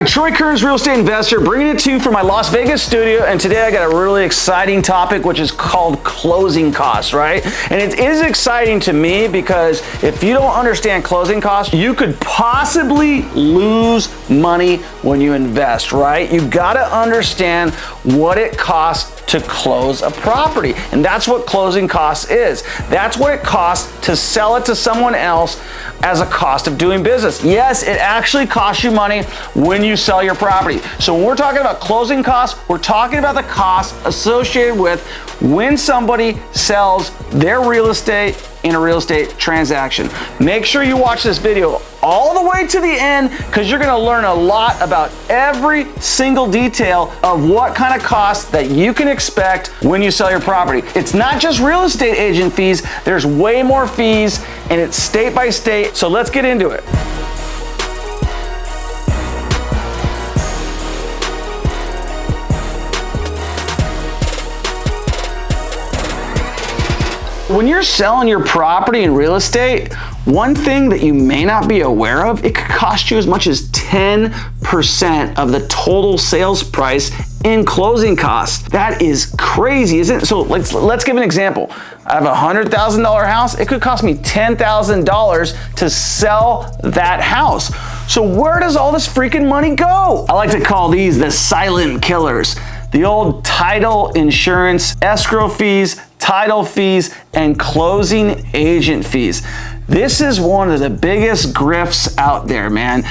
Troy Kearns, real estate investor, bringing it to you from my Las Vegas studio, and today I got a really exciting topic, which is called closing costs, right? And it is exciting to me because if you don't understand closing costs, you could possibly lose money when you invest, right? You gotta understand what it costs to close a property, and that's what closing costs is. That's what it costs to sell it to someone else as a cost of doing business. Yes, it actually costs you money when you sell your property. So when we're talking about closing costs, we're talking about the costs associated with when somebody sells their real estate in a real estate transaction. Make sure you watch this video all the way to the end because you're gonna learn a lot about every single detail of what kind of costs that you can expect when you sell your property. It's not just real estate agent fees, there's way more fees, and it's state by state. So let's get into it. When you're selling your property in real estate, one thing that you may not be aware of, it could cost you as much as 10% of the total sales price in closing costs. That is crazy, isn't it? So let's give an example. I have a $100,000 house. It could cost me $10,000 to sell that house. So where does all this freaking money go? I like to call these the silent killers. The old title, insurance, escrow fees, title fees, and closing agent fees. This is one of the biggest grifts out there, man.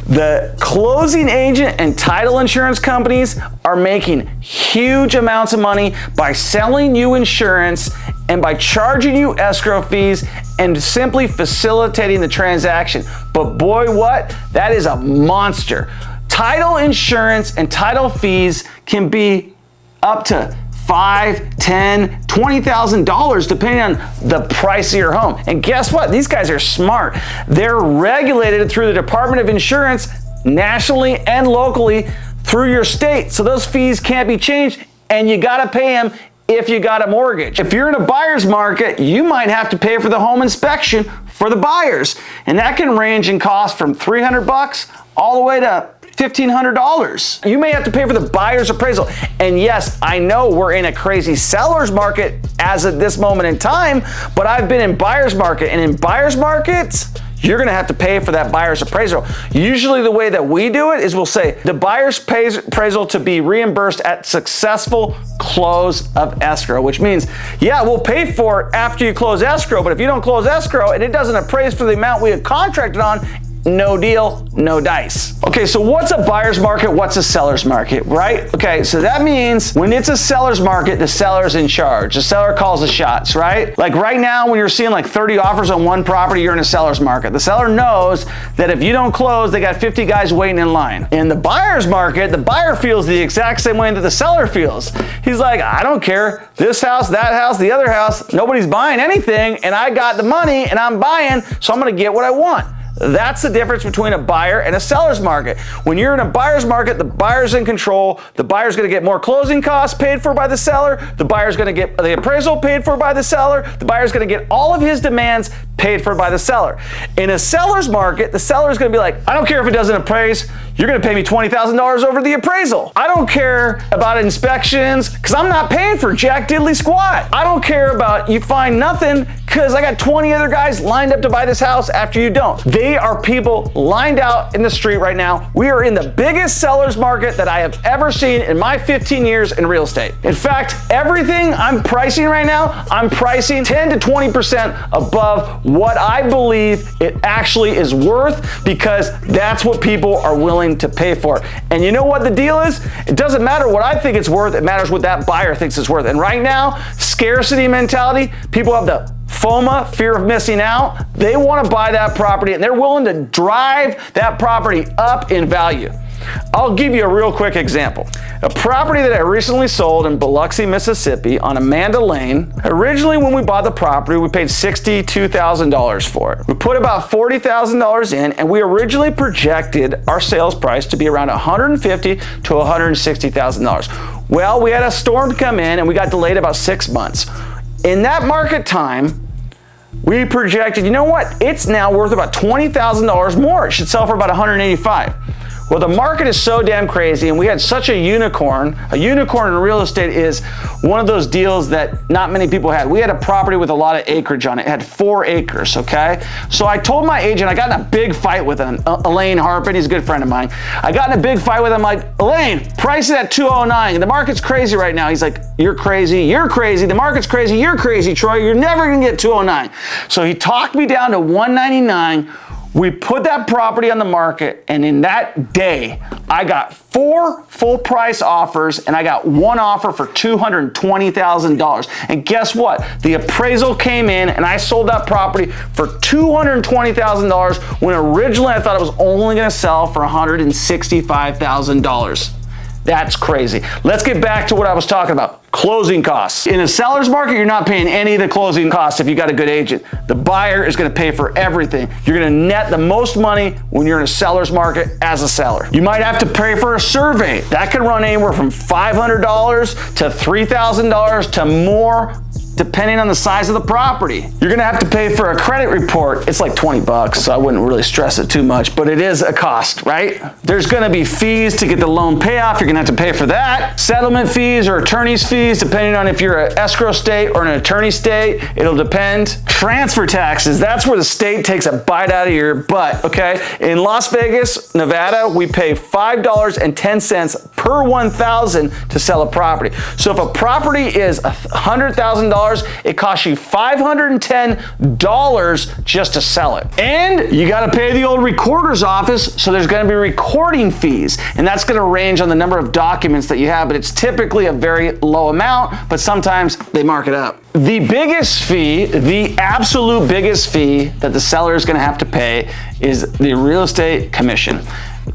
The closing agent and title insurance companies are making huge amounts of money by selling you insurance and by charging you escrow fees and simply facilitating the transaction. But boy, what? That is a monster. Title insurance and title fees can be up to $5,000, $10,000, $20,000 depending on the price of your home. And guess what? These guys are smart. They're regulated through the Department of Insurance nationally and locally through your state. So those fees can't be changed and you gotta pay them if you got a mortgage. If you're in a buyer's market, you might have to pay for the home inspection for the buyers. And that can range in cost from $300 all the way to $1,500. You may have to pay for the buyer's appraisal. And yes, I know we're in a crazy seller's market as of this moment in time, but I've been in buyer's market, and in buyer's markets, you're gonna have to pay for that buyer's appraisal. Usually the way that we do it is we'll say the buyer's appraisal to be reimbursed at successful close of escrow, which means, yeah, we'll pay for it after you close escrow, but if you don't close escrow and it doesn't appraise for the amount we have contracted on, no deal, no dice. Okay, so what's a buyer's market? What's a seller's market, right? Okay, so that means when it's a seller's market, the seller's in charge. The seller calls the shots, right? Like right now, when you're seeing like 30 offers on one property, you're in a seller's market. The seller knows that if you don't close, they got 50 guys waiting in line. In the buyer's market, the buyer feels the exact same way that the seller feels. He's like, I don't care. This house, that house, the other house, nobody's buying anything, and I got the money and I'm buying, so I'm gonna get what I want. That's the difference between a buyer and a seller's market. When you're in a buyer's market, the buyer's in control. The buyer's gonna get more closing costs paid for by the seller. The buyer's gonna get the appraisal paid for by the seller. The buyer's gonna get all of his demands paid for by the seller. In a seller's market, the seller's gonna be like, I don't care if it doesn't appraise, you're gonna pay me $20,000 over the appraisal. I don't care about inspections, because I'm not paying for jack diddly squat. I don't care about you find nothing, because I got 20 other guys lined up to buy this house after you don't. They are people lined out in the street right now. We are in the biggest seller's market that I have ever seen in my 15 years in real estate. In fact, everything I'm pricing right now, I'm pricing 10 to 20% above what I believe it actually is worth, because that's what people are willing to pay for. And you know what the deal is? It doesn't matter what I think it's worth, it matters what that buyer thinks it's worth. And right now, scarcity mentality, people have the FOMO, fear of missing out. They want to buy that property and they're willing to drive that property up in value. I'll give you a real quick example. A property that I recently sold in Biloxi, Mississippi on Amanda Lane. Originally, when we bought the property, we paid $62,000 for it. We put about $40,000 in, and we originally projected our sales price to be around $150,000 to $160,000. Well, we had a storm come in and we got delayed about 6 months. In that market time, we projected, you know what? It's now worth about $20,000 more. It should sell for about $185,000. Well, the market is so damn crazy, and we had such a unicorn. A unicorn in real estate is one of those deals that not many people had. We had a property with a lot of acreage on it. It had 4 acres, okay? So I told my agent, I got in a big fight with him, Elaine Harpin, he's a good friend of mine. I got in a big fight with him, like, Elaine, price it at 209. The market's crazy right now. He's like, you're crazy, the market's crazy, you're crazy, Troy, you're never gonna get 209. So he talked me down to 199. We put that property on the market, and in that day, I got 4 full price offers, and I got 1 offer for $220,000. And guess what? The appraisal came in, and I sold that property for $220,000 when originally I thought it was only gonna sell for $165,000. That's crazy. Let's get back to what I was talking about. Closing costs. In a seller's market, you're not paying any of the closing costs if you got a good agent. The buyer is going to pay for everything. You're going to net the most money when you're in a seller's market as a seller. You might have to pay for a survey. That can run anywhere from $500 to $3,000 to more, depending on the size of the property. You're gonna have to pay for a credit report. It's like 20 bucks, so I wouldn't really stress it too much, but it is a cost, right? There's gonna be fees to get the loan payoff. You're gonna have to pay for that. Settlement fees or attorney's fees, depending on if you're an escrow state or an attorney state, it'll depend. Transfer taxes, that's where the state takes a bite out of your butt, okay? In Las Vegas, Nevada, we pay $5.10 per 1,000 to sell a property. So if a property is $100,000, it costs you $510 just to sell it. And you got to pay the old recorder's office, so there's going to be recording fees, and that's going to range on the number of documents that you have, but it's typically a very low amount, but sometimes they mark it up. The biggest fee, the absolute biggest fee that the seller is going to have to pay is the real estate commission.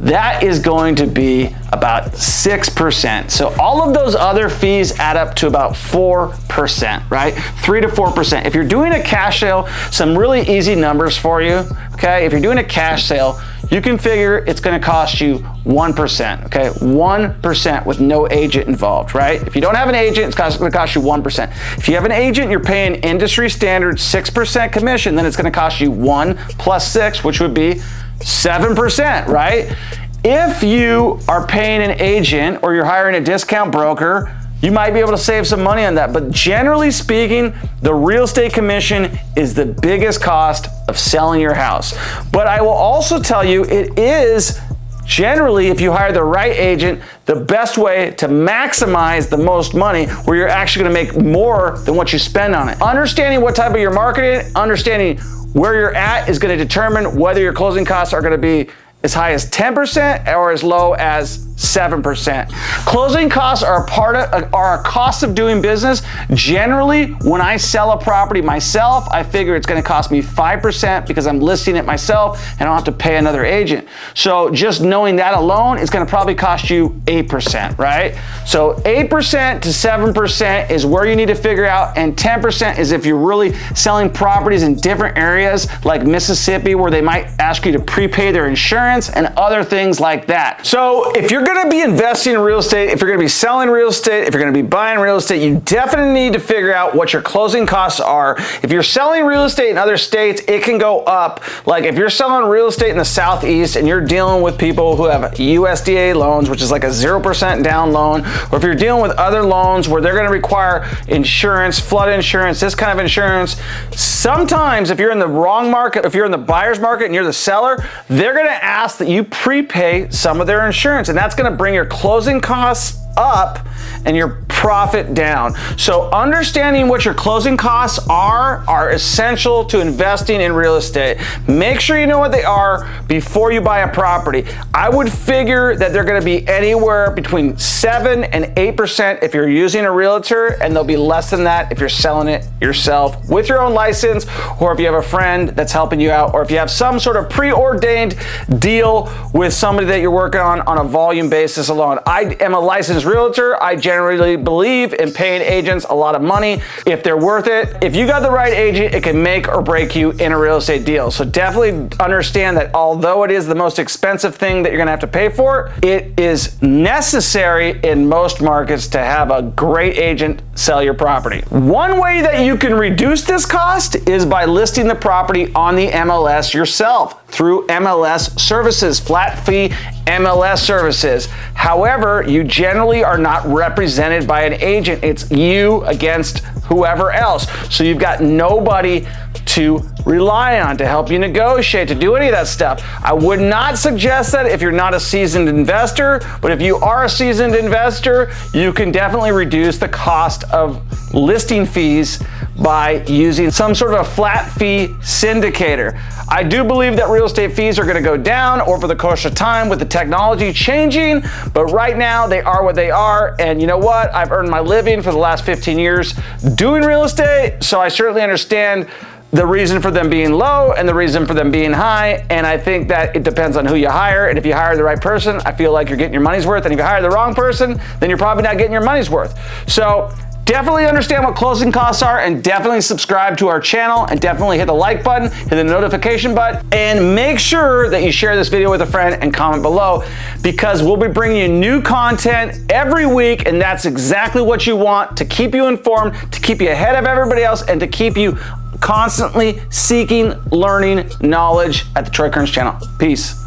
That is going to be about 6%. So all of those other fees add up to about 4%, right? 3 to 4%. If you're doing a cash sale, some really easy numbers for you, okay? If you're doing a cash sale, you can figure it's gonna cost you 1%, okay? 1% with no agent involved, right? If you don't have an agent, it's gonna cost you 1%. If you have an agent, you're paying industry standard 6% commission, then it's gonna cost you 1 plus 6, which would be 7%, right? If you are paying an agent or you're hiring a discount broker, you might be able to save some money on that. But generally speaking, the real estate commission is the biggest cost of selling your house. But I will also tell you, it is generally, if you hire the right agent, the best way to maximize the most money where you're actually gonna make more than what you spend on it. Understanding what type of you're marketing, understanding where you're at is going to determine whether your closing costs are going to be as high as 10% or as low as 7%. Closing costs are a cost of doing business. Generally, when I sell a property myself, I figure it's going to cost me 5% because I'm listing it myself and I don't have to pay another agent. So just knowing that alone is going to probably cost you 8%, right? So 8% to 7% is where you need to figure out, and 10% is if you're really selling properties in different areas like Mississippi, where they might ask you to prepay their insurance and other things like that. So if you're going to be investing in real estate, if you're going to be selling real estate, if you're going to be buying real estate, you definitely need to figure out what your closing costs are. If you're selling real estate in other states, it can go up. Like if you're selling real estate in the Southeast and you're dealing with people who have USDA loans, which is like a 0% down loan, or if you're dealing with other loans where they're going to require insurance, flood insurance, this kind of insurance, sometimes if you're in the wrong market, if you're in the buyer's market and you're the seller, they're going to ask that you prepay some of their insurance, and that's going to bring your closing costs up and your profit down. So understanding what your closing costs are essential to investing in real estate. Make sure you know what they are before you buy a property. I would figure that they're going to be anywhere between 7 and 8% if you're using a realtor, and they'll be less than that if you're selling it yourself with your own license, or if you have a friend that's helping you out, or if you have some sort of preordained deal with somebody that you're working on a volume basis alone. I am a licensed realtor. I generally believe in paying agents a lot of money if they're worth it. If you got the right agent, it can make or break you in a real estate deal. So definitely understand that although it is the most expensive thing that you're gonna have to pay for, it is necessary in most markets to have a great agent sell your property. One way that you can reduce this cost is by listing the property on the MLS yourself through MLS Services, flat fee MLS Services. However, you generally are not represented by an agent. It's you against whoever else. So you've got nobody to rely on to help you negotiate, to do any of that stuff. I would not suggest that if you're not a seasoned investor, but if you are a seasoned investor, you can definitely reduce the cost of listing fees by using some sort of a flat fee syndicator. I do believe that real estate fees are going to go down over the course of time with the technology changing, but right now they are what they are. And you know what? I've earned my living for the last 15 years doing real estate, so I certainly understand the reason for them being low and the reason for them being high. And I think that it depends on who you hire. And if you hire the right person, I feel like you're getting your money's worth. And if you hire the wrong person, then you're probably not getting your money's worth. So definitely understand what closing costs are, and definitely subscribe to our channel, and definitely hit the like button, hit the notification button, and make sure that you share this video with a friend and comment below, because we'll be bringing you new content every week, and that's exactly what you want, to keep you informed, to keep you ahead of everybody else, and to keep you constantly seeking, learning knowledge at the Troy Kearns channel. Peace.